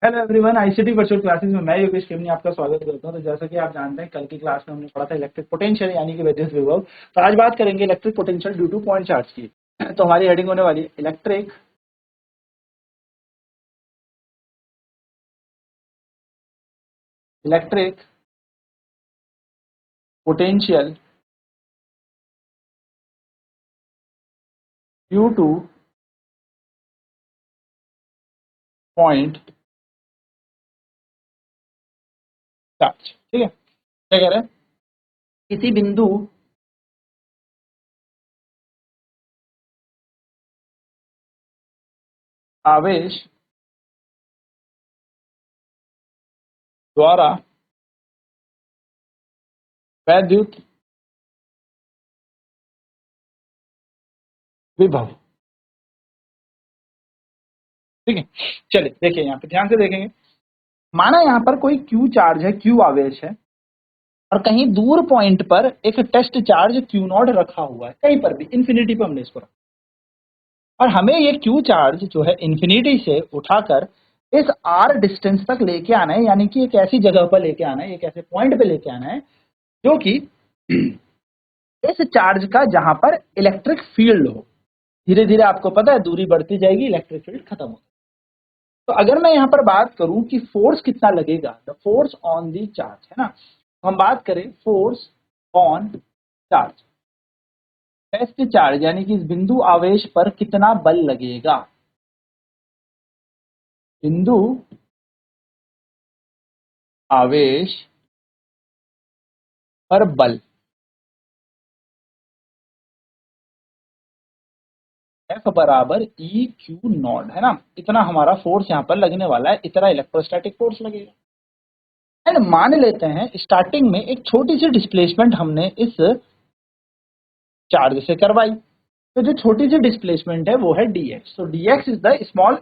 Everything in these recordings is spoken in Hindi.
Hello everyone, ICT virtual classes में मैं योगेश केमनी आपका स्वागत करता हूं। तो जैसा कि आप जानते हैं, कल की क्लास में हमने पढ़ा था इलेक्ट्रिक पोटेंशियल यानी कि विद्युत विभव। तो आज बात करेंगे electric potential due to point charge की। तो हमारी हेडिंग होने वाली है electric potential due to point charge. ठीक है, क्या कह रहे हैं? किसी बिंदु आवेश द्वारा वैद्युत विभव। ठीक है, चलिए देखिए, यहाँ पे ध्यान से देखेंगे। माना यहाँ पर कोई क्यू चार्ज है, क्यू आवेश है, और कहीं दूर पॉइंट पर एक टेस्ट चार्ज क्यू नॉट रखा हुआ है, कहीं पर भी इंफिनिटी पर हमने इसको रखा, और हमें ये क्यू चार्ज जो है इंफिनिटी से उठाकर इस आर डिस्टेंस तक लेके आना है, यानी कि एक ऐसी जगह पर लेके आना है, एक ऐसे पॉइंट पे लेके आना है जो कि इस चार्ज का जहां पर इलेक्ट्रिक फील्ड हो। धीरे धीरे आपको पता है दूरी बढ़ती जाएगी, इलेक्ट्रिक फील्ड खत्म हो। तो अगर मैं यहाँ पर बात करूं कि फोर्स कितना लगेगा, the force on the charge, है ना, तो हम बात करें force on charge, test charge, यानी कि इस बिंदु आवेश पर कितना बल लगेगा। बिंदु आवेश पर बल F बराबर ई क्यू नॉट, है ना, इतना हमारा फोर्स यहाँ पर लगने वाला है, इतना इलेक्ट्रोस्टैटिक फोर्स लगेगा। एंड मान लेते हैं स्टार्टिंग में एक छोटी सी डिस्प्लेसमेंट हमने इस चार्ज से करवाई, तो जो छोटी सी डिस्प्लेसमेंट है वो है dx। तो dx is the small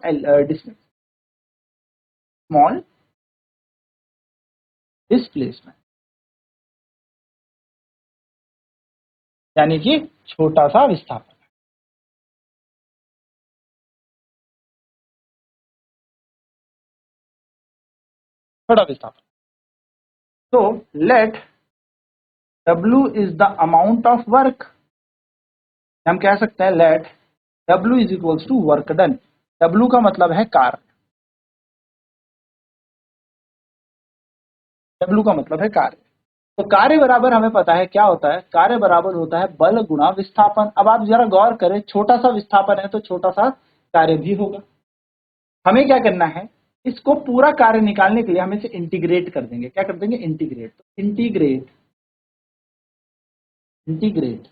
displacement, यानी कि छोटा सा विस्थापन, छोटा विस्थापन। तो let W is the amount of work, हम कह सकते हैं let W is equals to work done. W का मतलब है कार्य, W का मतलब है कार्य। तो कार्य बराबर हमें पता है क्या होता है, कार्य बराबर होता है बल गुणा विस्थापन। अब आप जरा गौर करें, छोटा सा विस्थापन है तो छोटा सा कार्य भी होगा। हमें क्या करना है, इसको पूरा कार्य निकालने के लिए हम इसे इंटीग्रेट कर देंगे। क्या कर देंगे? इंटीग्रेट। तो इंटीग्रेट इंटीग्रेट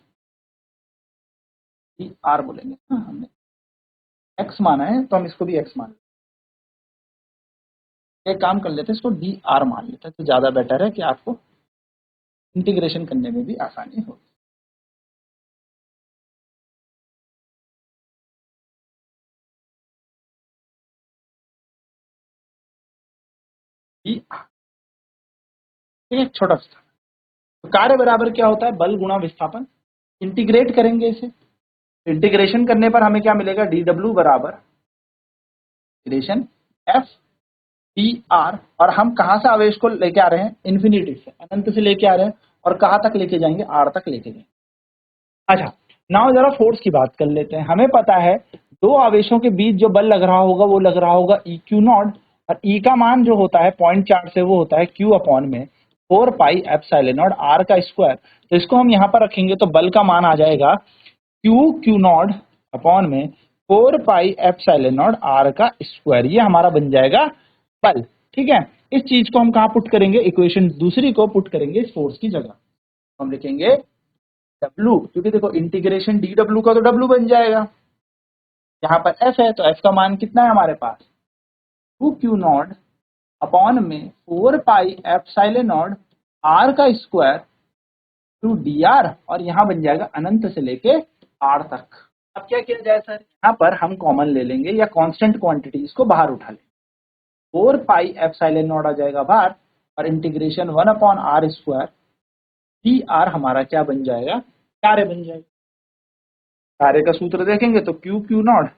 आर बोलेंगे। हाँ, हमने एक्स माना है तो हम इसको भी एक्स मान लेते। एक काम कर लेते हैं, इसको डी आर मान लेते हैं, तो ज्यादा बेटर है कि आपको इंटीग्रेशन करने में भी आसानी हो। एक छोटा सा तो कार्य बराबर क्या होता है, बल गुणा विस्थापन। इंटीग्रेट करेंगे इसे, इंटीग्रेशन करने पर हमें क्या मिलेगा, डी डब्ल्यू बराबर इंटीग्रेशन एफ डी आर। और हम कहां से आवेश को लेके आ रहे हैं, इन्फिनिटी से, अनंत से लेके आ रहे हैं, और कहां तक लेके जाएंगे, आर तक लेके जाएंगे। अच्छा, नाउ जरा फोर्स की बात कर लेते हैं। हमें पता है दो आवेशों के बीच जो बल लग रहा होगा वो लग रहा होगा ई क्यू नॉट, और ई का मान जो होता है पॉइंट चार्ज से वो होता है क्यू अपॉन में 4 पाई एप्सिलॉन नॉट आर का स्क्वायर। तो इसको हम यहाँ पर रखेंगे तो बल का मान आ जाएगा क्यू क्यू नॉट अपॉन में 4 पाई एप्सिलॉन नॉट आर का स्क्वायर। ये हमारा बन जाएगा बल। ठीक है, इस चीज को हम कहाँ पुट करेंगे, इक्वेशन दूसरी को पुट करेंगे इस फोर्स की जगह। हम लिखेंगे डब्लू, क्योंकि देखो इंटीग्रेशन डी डब्लू का तो डब्लू बन जाएगा। यहाँ पर एफ है तो एफ का मान कितना है हमारे पास, 2 क्यू नॉट अपॉन में 4 पाई एप्सिलॉन नॉट आर का स्क्वायर टू डी आर, और यहाँ बन जाएगा अनंत से लेके आर तक। अब क्या किया जाए सर, यहाँ पर हम कॉमन ले लेंगे या कांस्टेंट क्वांटिटी इसको बाहर उठा लेंगे। 4 पाई एप्सिलॉन नॉट आ जाएगा बाहर, और इंटीग्रेशन 1/r² डी आर हमारा क्या बन जाएगा, कार्य बन जाएगा। कार्य का सूत्र देखेंगे तो Q Q not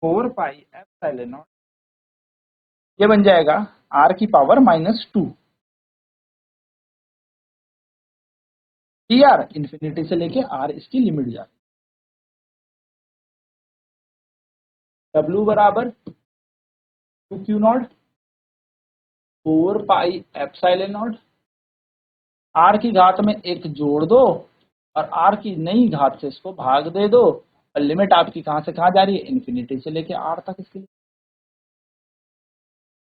4 pi epsilon not ये बन जाएगा r की पावर -2 dr, इन्फिनिटी से लेके r इसकी लिमिट जाती है। w बराबर 2q0 4 pi epsilon not, r की घात में एक जोड़ दो और r की नई घात से इसको भाग दे दो, और लिमिट आपकी कहां से कहां जा रही है, इन्फिनिटी से लेके r तक इसकी।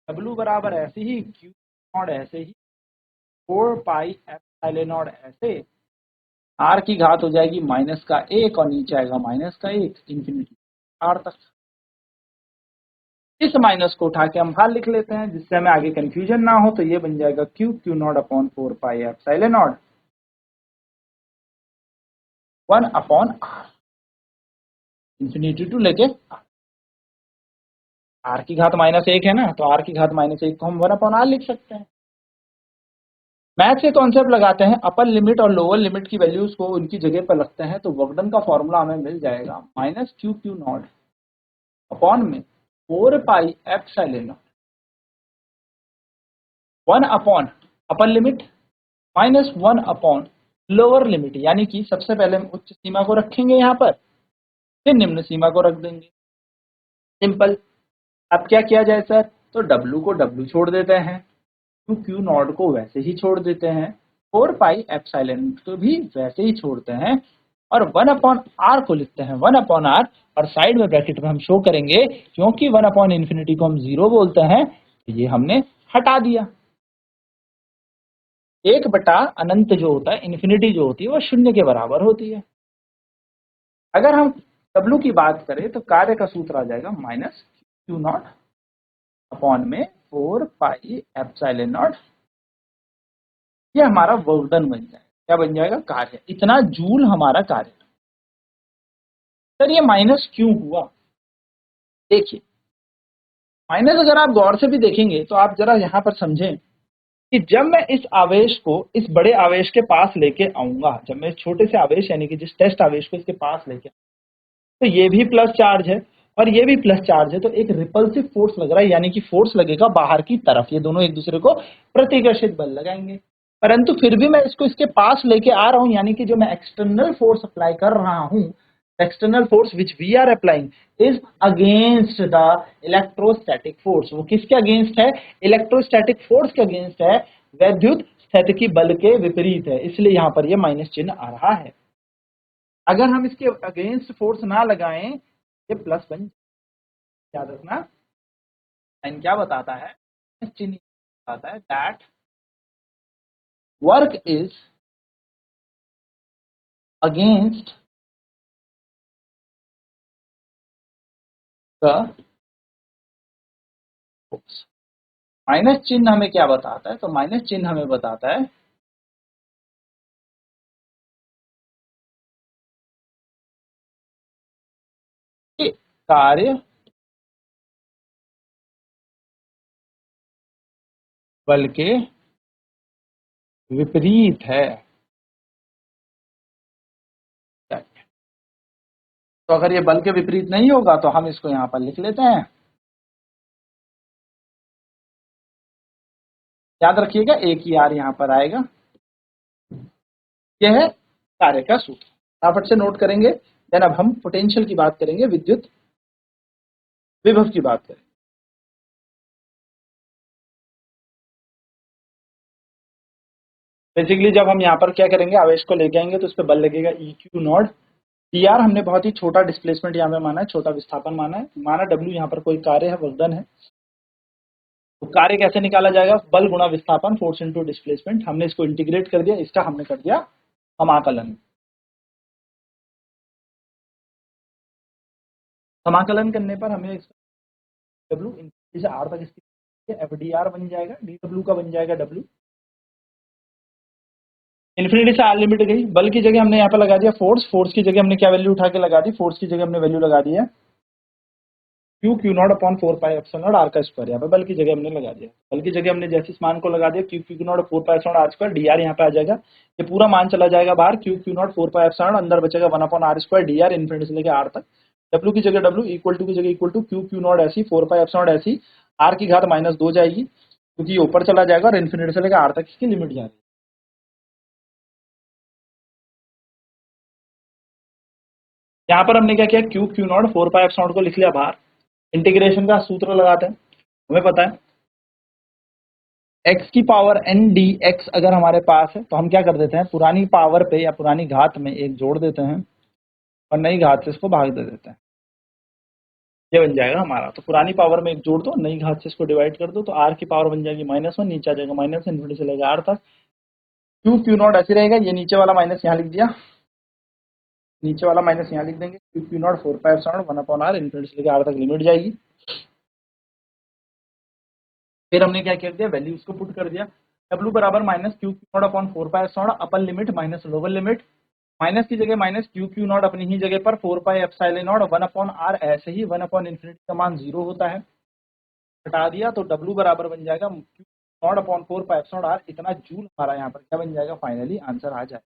w बराबर ऐसे ही q नॉट ऐसे ही 4 पाई एप्सिलॉन नॉट ऐसे, r की घात हो जाएगी -1 और नीचे आएगा -1 इन्फिनिटी r तक। इस माइनस को उठा के हम बाहर लिख लेते हैं जिससे हमें आगे कंफ्यूजन ना हो, तो ये बन जाएगा q not upon 4 pi epsilon not 1 upon r, infinity to लेके r की घात -1 है ना, तो r की घात -1 को हम 1 अपॉन r लिख सकते हैं। मैथ से कॉन्सेप्ट लगाते हैं, अपर लिमिट और लोअर लिमिट की वैल्यूज को उनकी जगह पर रखते हैं, तो वर्क डन का फॉर्मूला हमें मिल जाएगा -q नॉट अपॉन में 4 pi epsilon not 1 upon upper limit -1 upon lower limit, यानी कि सबसे पहले हम उच्च सीमा को रखेंगे यहाँ पर, फिर निम्न सीमा को रख देंगे। सिंपल। अब क्या किया जाए सर, तो W को W छोड़ देते हैं, q नॉट को वैसे ही छोड़ देते हैं, 4 पाई एप्सिलॉन को भी वैसे ही छोड़ते हैं, और 1 अपॉन r को लिखते हैं 1 अपॉन r, और साइड में ब्रैकेट में हम शो करेंगे, क्योंकि 1 अपॉन इन्फिनिटी को हम 0 बोलते हैं, तो ये हमने हटा दिया। 1 बटा अनंत जो होता है, इन्फिनिटी जो होती है, वो 0 के बराबर होती है। अगर हम W की बात करें तो कार्य का सूत्र आ जाएगा -q नॉट अपॉन में 4 पाई एप्सिलॉन नॉट, ये हमारा वर्क डन बन जाएगा। क्या बन जाएगा, कार्य, इतना जूल हमारा कार्य। सर ये माइनस क्यों हुआ, देखिए माइनस अगर आप गौर से भी देखेंगे तो आप जरा यहाँ पर समझें कि जब मैं इस आवेश को इस बड़े आवेश के पास लेके आऊंगा, जब मैं इस छोटे से आवेश यानी कि जिस टेस्ट आवेश को इसके पास लेके, तो ये भी प्लस चार्ज है और ये भी प्लस चार्ज है, तो एक रिपल्सिव फोर्स लग रहा है, यानी कि फोर्स लगेगा बाहर की तरफ, ये दोनों एक दूसरे को प्रतिकर्षित बल लगाएंगे। परंतु फिर भी मैं इसको इसके पास लेके आ रहा हूं, यानी कि जो मैं एक्सटर्नल फोर्स अप्लाई कर रहा हूं, external force which we are applying is against the electrostatic force. वो किसके अगेंस्ट है, इलेक्ट्रोस्टैटिक फोर्स के अगेंस्ट है, वैद्युत स्थितिकी बल के विपरीत है, इसलिए यहां पर ये माइनस चिन्ह आ रहा है। अगर हम इसके अगेंस्ट फोर्स ना लगाएं, ये प्लस बन, याद रखना साइन क्या बताता है, चिन्ह बताता है that work is against the force. Minus चिन्ह हमें क्या बताता है, तो माइनस चिन्ह हमें बताता है कि कार्य बल के विपरीत है। तो अगर ये बल के विपरीत नहीं होगा तो हम इसको यहां पर लिख लेते हैं, याद रखिएगा एक ही आर यहां पर आएगा। यह है कार्य का सूत्र, फटाफट से नोट करेंगे। देन अब हम पोटेंशियल की बात करेंगे, विद्युत विभव की बात करेंगे। बेसिकली जब हम यहाँ पर क्या करेंगे, आवेश को लेके आएंगे तो उस पर बल लगेगा EQ नॉट dr, हमने बहुत ही छोटा डिस्प्लेसमेंट यहाँ पे माना है, छोटा विस्थापन माना है, माना W यहाँ पर कोई कार्य है, वर्धन है। तो कार्य कैसे निकाला जाएगा, बल गुणा विस्थापन, फोर्स इनटू डिस्प्लेसमेंट। हमने इसको इंटीग्रेट कर दिया, इसका हमने कर दिया समाकलन। समाकलन करने पर हमें W इनफिनिटी से R तक इसकी FDR बन जाएगा, DW का बन जाएगा W। इन्फिनिटी से आर लिमिट गई, बल की जगह हमने यहाँ पर लगा दिया फोर्स, फोर्स की जगह हमने क्या वैल्यू उठा के लगा दी, फोर्स की जगह हमने वैल्यू लगा दी है Q not upon 4 pi epsilon not R का स्क्वायर, यहाँ पे बल की जगह हमने लगा दिया। बल की जगह हमने जैसे इस मान को लगा दिया Q not 4 pi epsilon R square, DR यहाँ पे आ जाएगा, ये पूरा मान चला जाएगा बाहर, क्यू नॉट 4 पाई एप्सिलॉन, अंदर बचेगा 1 upon R square DR, infinity से लेकर आर तक। डब्ल्यू की जगह डब्ल्यू, इक्वल टू की जगह इक्वल टू क्यू नॉट ऐसी, 4 पाई एप्सिलॉन ऐसी, आर की घात -2 जाएगी क्योंकि ये ऊपर चला जाएगा और इन्फिनिटी से लेकर आर तक इसकी लिमिट जा रही है। यहाँ पर हमने क्या किया, क्यूब क्यू नॉट 4π को लिख लिया बाहर। इंटीग्रेशन का सूत्र लगाते हैं, हमें पता है x की पावर n dx अगर हमारे पास है तो हम क्या कर देते हैं, पुरानी पावर पे या पुरानी घात में एक जोड़ देते हैं और नई घात से इसको भाग दे देते हैं। ये बन जाएगा हमारा, तो पुरानी पावर में एक जोड़ दो, नई घात से इसको डिवाइड कर दो, तो r की पावर बन जाएगी -1, नीचे आ जाएगा माइनस इन्फिनिटी से लेकर r तक। क्यूब क्यू नॉट ऐसे रहेगा, ये नीचे वाला माइनस यहाँ लिख दिया, नीचे वाला माइनस यहाँ लिख देंगे, cube Q not 4π 1/r infinity से लेकर r तक लिमिट जाएगी। फिर हमने क्या कर दिया, वैल्यू उसको पुट कर दिया, w बराबर minus Q Q not upon 4π upper limit minus lower limit, minus की जगह माइनस क्यू क्यू नॉट अपनी ही जगह पर 4πε0 1/r, ऐसे ही 1 इन्फिनिटी का मान 0 होता है, हटा दिया तो w बराबर बन जाएगा क्यू नॉट अपॉन 4π इतना जूल हमारा यहाँ पर क्या बन जाएगा, फाइनली आंसर आ जाए।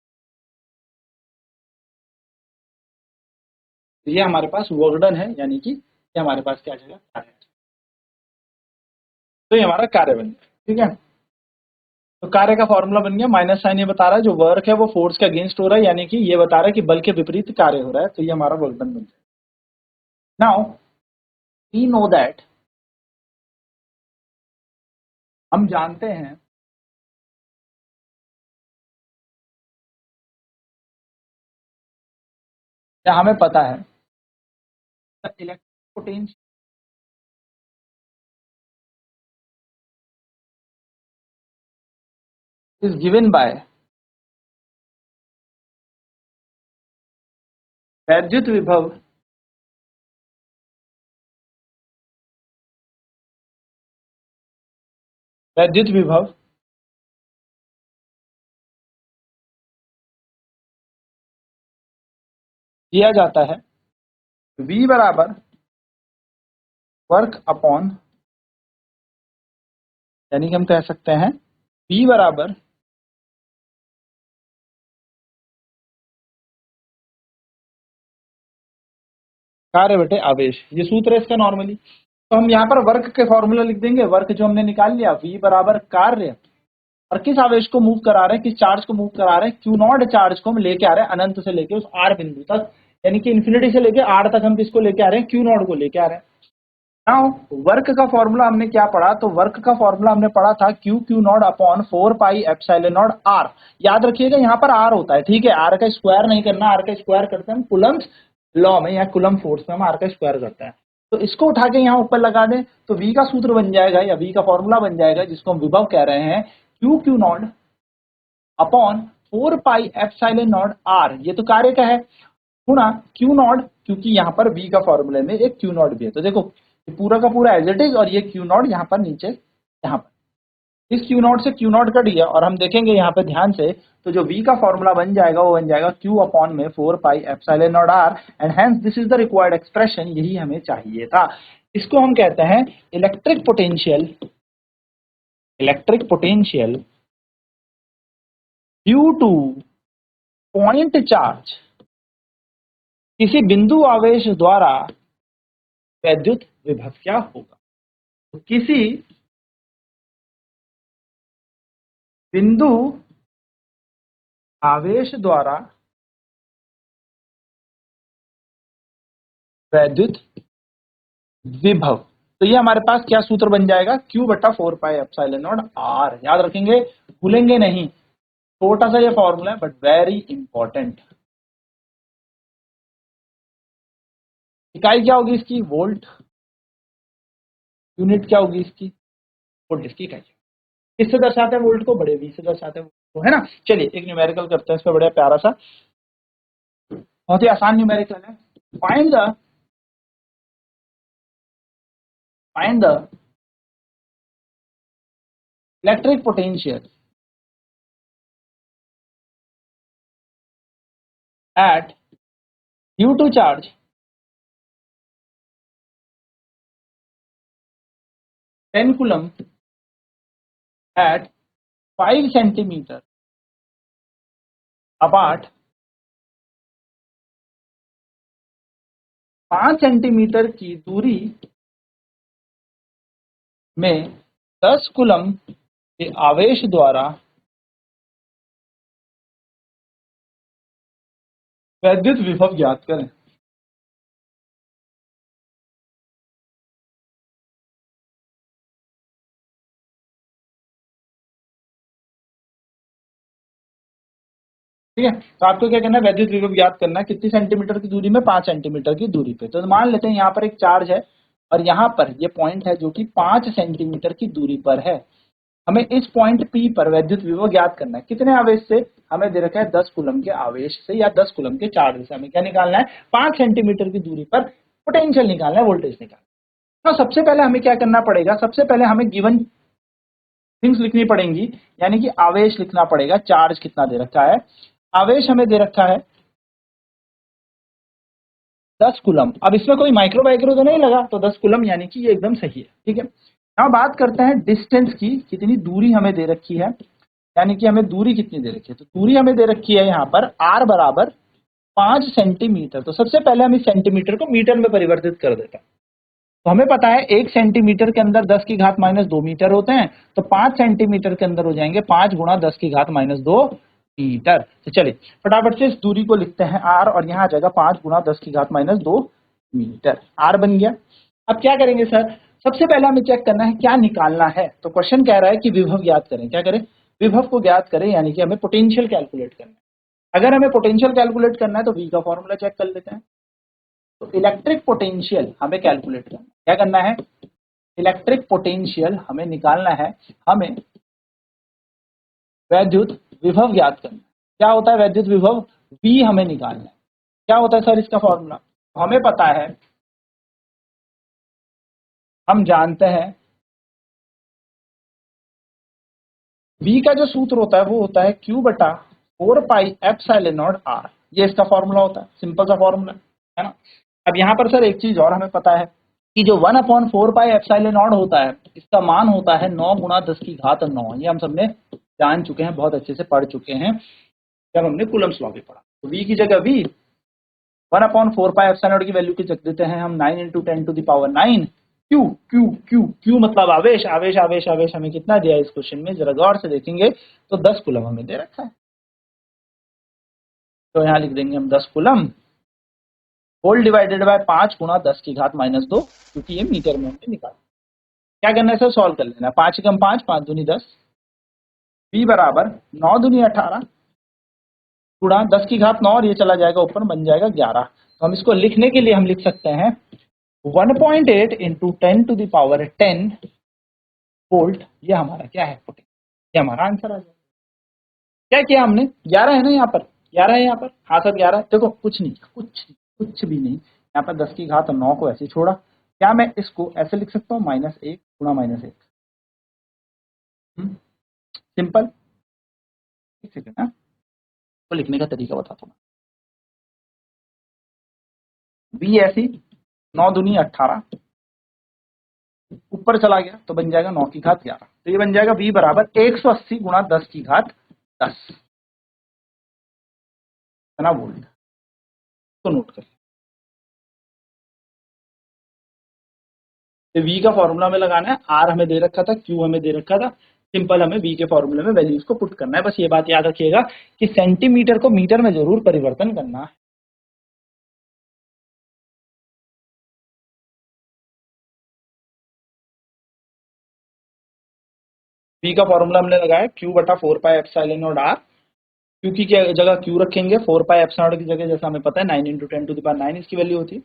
तो ये हमारे पास वर्क डन है, यानी कि ये हमारे पास क्या आ जाएगा, कार्य। तो ये हमारा कार्य बन गया, ठीक है। तो कार्य का फॉर्मूला बन गया, माइनस साइन ये बता रहा है जो वर्क है वो फोर्स के अगेंस्ट हो रहा है, यानी कि ये बता रहा है कि बल के विपरीत कार्य हो रहा है, तो ये हमारा वर्क डन बन जाएगा। नाउ वी नो दैट, हम जानते हैं या हमें पता है electric potential is given by वैद्युत विभव वैद्युत विभव दिया जाता है V बराबर वर्क अपॉन, यानी कि हम कह सकते हैं V बराबर कार्य बटे आवेश, ये सूत्र है इसका नॉर्मली। तो हम यहाँ पर वर्क के फॉर्मूला लिख देंगे, वर्क जो हमने निकाल लिया V बराबर कार्य, और किस आवेश को मूव करा रहे हैं, किस चार्ज को मूव करा रहे हैं, क्यू नॉट चार्ज को हम लेके आ रहे हैं अनंत से लेके उस आर बिंदु तक, यानी कि इन्फिनिटी से लेके आर तक हम किसको लेके आ रहे हैं, क्यू नॉट को लेके आ रहे हैं। नाउ वर्क का फॉर्मूला हमने क्या पढ़ा, तो वर्क का फॉर्मूला हमने पढ़ा था Q Q not upon 4πε0 R. याद रखिएगा यहाँ पर आर होता है, ठीक है, आर का स्क्वायर नहीं करना, आर का स्क्वायर करते हैं हम कुलम्ब लॉ में या कुलम्ब फोर्स में हम आर का स्क्वायर करते हैं। तो इसको उठा के यहाँ ऊपर लगा दें तो वी का सूत्र बन जाएगा या वी का फॉर्मूला बन जाएगा, जिसको हम विभव कह रहे हैं, Q Q not upon 4πε0 R, ये तो कार्य का है, गुणा क्यू नॉट, क्योंकि यहाँ पर v का फॉर्मूले में एक क्यू नॉट भी है, तो देखो पूरा का पूरा एज इट इज, और ये क्यू नॉट यहाँ पर नीचे, यहाँ पर इस क्यू नॉट से क्यू नॉट कट गया, और हम देखेंगे यहाँ पे ध्यान से, तो जो v का फॉर्मूला बन जाएगा वो बन जाएगा q अपॉन में 4πε0 R, and hence this is the required expression, यही हमें चाहिए था। इसको हम कहते हैं electric potential, electric potential due to point charge, किसी बिंदु आवेश द्वारा वैद्युत विभव क्या होगा, तो किसी बिंदु आवेश द्वारा वैद्युत विभव, तो ये हमारे पास क्या सूत्र बन जाएगा, Q बटा 4πε0 आर, याद रखेंगे, भूलेंगे नहीं, छोटा सा ये फॉर्मूला है बट वेरी इंपॉर्टेंट। इकाई क्या होगी इसकी, वोल्ट, यूनिट क्या होगी इसकी, वोल्ट इसकी इकाई। किससे दर्शाते हैं वोल्ट को, बड़े वी से दर्शाते हैं वो, है ना। चलिए एक न्यूमेरिकल करते हैं इस पर, बड़ा प्यारा सा, बहुत ही आसान न्यूमेरिकल है। Find the electric potential at due to charge 10 coulomb at 5 centimeter apart, 5 centimetre की दूरी में 10 कूलम के आवेश द्वारा वैद्युत विभव ज्ञात करें। ठीक है, तो आपको क्या करना है, वैद्युत विभव ज्ञात करना है। कितनी सेंटीमीटर की दूरी में, 5 सेंटीमीटर की दूरी पे। तो मान लेते हैं यहाँ पर एक चार्ज है और यहाँ पर ये पॉइंट है जो कि 5 सेंटीमीटर की दूरी पर है। हमें इस पॉइंट P पर वैद्युत विभव ज्ञात करना है। कितने आवेश से? हमें दे रखा है 10 कूलम के आवेश से या 10 कूलम के चार्ज से। हमें क्या निकालना है? 5 सेंटीमीटर की दूरी पर पोटेंशियल निकालना है, वोल्टेज निकालना है। तो सबसे पहले हमें क्या करना पड़ेगा? सबसे पहले हमें गिवन थिंग्स लिखनी पड़ेंगी, यानी कि आवेश लिखना पड़ेगा। चार्ज कितना दे रखा है? आवेश हमें दे रखा है 10 कूलम। अब इसमें कोई माइक्रो वाइक्रो तो नहीं लगा, तो 10 कूलम यानी कि ये एकदम सही है। ठीक है, अब बात करते हैं डिस्टेंस की। कितनी दूरी हमें दे रखी है, यानी कि हमें दूरी कितनी दे रखी है? तो दूरी हमें दे रखी है यहाँ पर r बराबर 5 सेंटीमीटर। तो सबसे पहले हम इस सेंटीमीटर को मीटर में परिवर्तित कर देते हैं। तो हमें पता है 1 सेंटीमीटर के अंदर 10 की घात माइनस 2 मीटर होते हैं। तो 5 सेंटीमीटर के अंदर हो जाएंगे 5 गुणा 10 की घात माइनस 2 मीटर। तो चलिए फटाफट से इस दूरी को लिखते हैं r, और यहाँ आ जाएगा 5 गुणा 10 की घात माइनस 2 मीटर। r बन गया। अब क्या करेंगे सर? सबसे पहले हमें चेक करना है क्या निकालना है। तो क्वेश्चन कह रहा है कि विभव ज्ञात करें। क्या करें? विभव को ज्ञात करें, यानी कि हमें पोटेंशियल कैलकुलेट करना है। अगर हमें पोटेंशियल कैलकुलेट करना है तो V का फॉर्मूला चेक कर लेते हैं। तो इलेक्ट्रिक पोटेंशियल हमें कैलकुलेट करना है। क्या करना है? इलेक्ट्रिक पोटेंशियल हमें निकालना है। हमें वैद्युत विभव ज्ञात करना है। क्या होता है वैद्युत विभव? V हमें निकालना है। क्या होता है सर इसका फॉर्मूला? हमें पता है, हम जानते हैं V का जो सूत्र होता है वो होता है Q बटा 4 पाई एप्सिलॉन नॉट R। ये इसका फॉर्मूला होता है, सिंपल सा फॉर्मूला है ना। अब यहाँ पर सर एक चीज और हमें पता है कि जो 1/4 पाई एप्सिलॉन नॉट होता है, इसका मान होता है 9 गुणा 10 की घात 9। ये हम सबने जान चुके हैं, बहुत अच्छे से पढ़ चुके हैं जब हमने कूलम्स लॉ भी पढ़ा। तो V की जगह V 1/4 पाई एप्सिलॉन नॉट की वैल्यू की जगह देते हैं हम 9 × 10⁻⁹ क्यू क्यू क्यू क्यू मतलब आवेश। आवेश आवेश आवेश हमें कितना दिया है इस क्वेश्चन में, जरा गौर से देखेंगे तो 10 कूलम हमें दे रखा है। तो यहाँ लिख देंगे हम 10 कूलम होल डिवाइडेड बाय 5 गुणा 10 की घात माइनस 2, क्योंकि ये मीटर में हमने निकाला। क्या करना है सर? सॉल्व कर लेना। 5 एकम 5, 5 दूनी 10, V बराबर 9 दूनी 18 गुणा 10 की घात 9, और ये चला जाएगा ऊपर, बन जाएगा 11। तो हम इसको लिखने के लिए हम लिख सकते हैं 1.8 इंटू 10⁻10 वोल्ट। ये हमारा क्या है? ये हमारा आंसर आ जाएगा। क्या किया हमने? 11 है ना यहाँ पर, 11 है यहाँ पर। हाँ सर 11 है। देखो कुछ नहीं, कुछ भी नहीं, यहाँ पर 10 की घात 9 को ऐसे छोड़ा। क्या मैं इसको ऐसे लिख सकता हूँ? -1 गुणा -1। सिंपल। एक सेकेंड ना, तो लिखने का तरीका बताता हूँ। बी ऐसी 9 दूनी 18 ऊपर चला गया तो बन जाएगा 9 की घात 11। तो ये बन जाएगा V बराबर 180 गुणा 10 की घात 10 है ना वोल्ट। तो नोट कर, तो V का फॉर्मूला में लगाना है। R हमें दे रखा था, Q हमें दे रखा था। सिंपल हमें V के फॉर्मूले में वैल्यूज को पुट करना है। बस ये बात याद रखिएगा कि सेंटीमीटर को मीटर में जरूर परिवर्तन करना है। V का फॉर्मूला हमने लगाया Q बटा 4 pi epsilon not R। Q की जगह Q रखेंगे, 4 पाई एप्सिलॉन नॉट की जगह जैसा हमें पता है 9 × 10⁻9 इसकी वैल्यू होती है।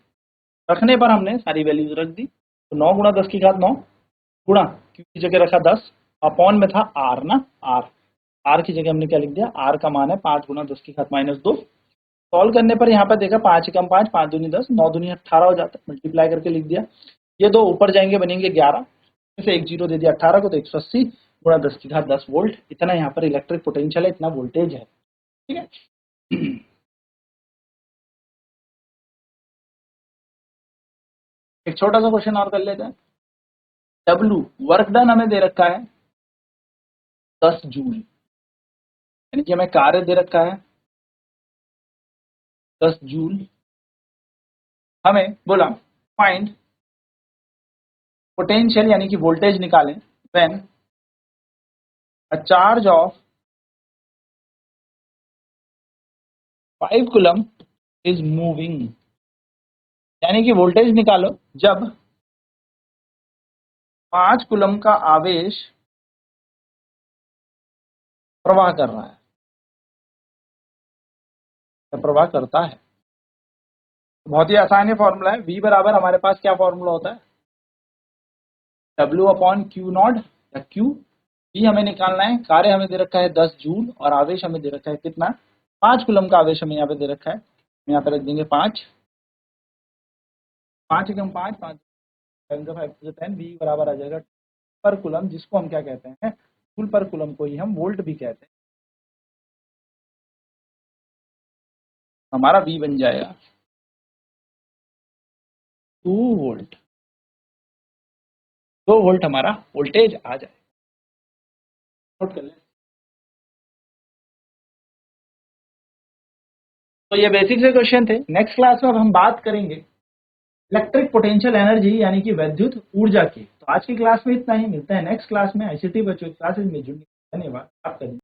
रखने पर हमने सारी वैल्यूज रख दी। तो 9 गुणा 10 की घात 9 गुणा Q की जगह रखा 10, अपॉन में था R ना, R की जगह हमने क्या लिख दिया? R का मान है 5 गुणा 10 की घात -2। सॉल्व करने पर यहाँ पर देखा 5 एकम 5, 5 दूनी 10, 9 दूनी 18 हो जाता है। मल्टीप्लाई करके लिख दिया। ये दो ऊपर जाएंगे, बनेंगे 11, इसे एक जीरो दे दिया 18 को, तो 180 गुणा 10 की घात 10 वोल्ट। इतना यहाँ पर इलेक्ट्रिक पोटेंशियल है, इतना वोल्टेज है। ठीक है। एक छोटा सा क्वेश्चन और कर लेते हैं। W वर्क डन हमें दे रखा है 10 जूल, यानी कि हमें कार्य दे रखा है 10 जूल। हमें बोला फाइंड पोटेंशियल यानी कि वोल्टेज निकालें when a charge of 5 coulomb is moving, यानी कि वोल्टेज निकालो जब 5 कूलम का आवेश प्रवाह कर रहा है या प्रवाह करता है। बहुत ही आसान ये फॉर्मूला है। V बराबर हमारे पास क्या फॉर्मूला होता है, W/Q0 या Q। V हमें निकालना है, कार्य हमें दे रखा है 10 जूल और आवेश हमें दे रखा है कितना, 5 कूलम का आवेश हमें यहाँ पे दे रखा है। यहाँ पे रख देंगे 5 5 एकम 5 5 10 V बराबर आ जाएगा पर कूलम, जिसको हम क्या कहते हैं, जूल पर कूलम को ही हम वोल्ट भी कहते हैं। हमारा V बन जाएगा 2 वोल्ट, 2 वोल्ट हमारा वोल्टेज आ जाए। नोट कर लें। तो ये बेसिक से क्वेश्चन थे। नेक्स्ट क्लास में अब हम बात करेंगे इलेक्ट्रिक पोटेंशियल एनर्जी यानी कि विद्युत ऊर्जा की। तो आज की क्लास में इतना ही, मिलते हैं नेक्स्ट क्लास में। आईसीटी बच्चों की क्लासेज में जुड़ने धन्यवाद आपका।